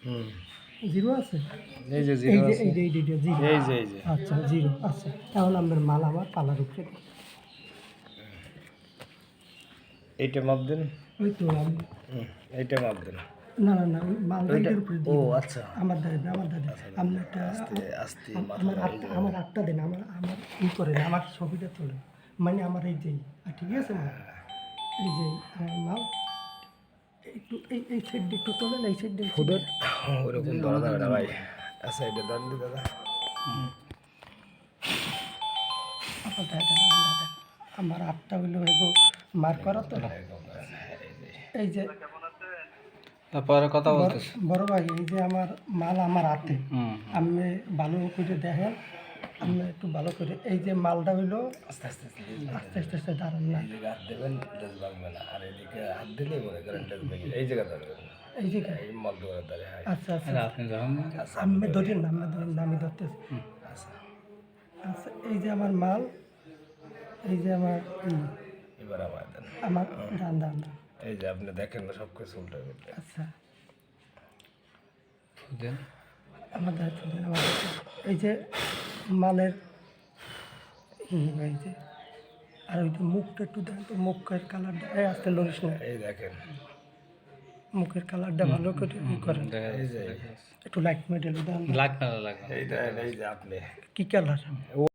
হুম, zero আছে, এই যে এই জিরো যে আছে, এই যে জিরো। এই যে আচ্ছা জিরো আচ্ছা, এখন আমার মাল আমার পালার উপরে দিন। এইটা মাপ দেন। ওই তো আমি, এইটা মাপ দেন। না না না ওই মালটা ওইটা এটার উপরে ও দিয়ে দেন। আচ্ছা আমার দেন, আমার দেন। আপনি একটা আস্তে আস্তে আমার মাথাটা এই আটটা, জায়গায় আমার দেন। আটটা দেন, আমার আমার ই করেন, আমার ছবিটা তোলেন, মানে আমার এই যে ঠিক আছে না, এই যে আমার মাল একটু এই সাইড দিয়ে একটু তোলেন, এই সাইড দিয়ে ফুটের ওরকম ধরা যাবে না ভাই। আচ্ছা এটা দেন দি দাদা। আমার দেখেন, আমার দেখেন, আমার আটটা হইলো এগো মার করা তো, এই যে তারপরে কথা বড় বলতেছি। বড় ভাই, এই যে আমার মাল আমার হাতে, আপনি ভালো করে দেখেন, আপনি একটু ভালো করে, এই যে মালটা হইলো আস্তে আস্তে আস্তে আস্তে আস্তে আস্তে দাঁড়ান না, এই জায়গায় হাত দেবেন, ড্রেস ভাঙবে না। আর এদিকে হাত দিলে মনে করেন ড্রেস ভেঙে এই জায়গা ধরবেন, এই জায়গায়। এই মধ্যে ধরে। হ্যাঁ আচ্ছা আচ্ছা, আপনি যখন আমি ধরেন না, আমি ধরেন না, আমি ধরতেছি। আচ্ছা আচ্ছা এই যে আমার মাল, এই যে আমার এবার আমার দেন। আমার দান দান দান। এই যে আপনি দেখেন না সব কিছু উল্টো উল্টে। আচ্ছা দেন আমার দায়িত্ব দেন, আমার দায়িত্ব। এই যে মালের এই যে, আর ওই যে মুখটা একটু দেন তো, মুখের কালারটা আস্তে লরিস না, এই দেখেন মুখের কালারটা ভালো করে ই করেন, এই যে একটু লাইট মেডেল দেন। ব্ল্যাক কালার লাগবে। এই দেখেন এই যে আপনি কি কালার?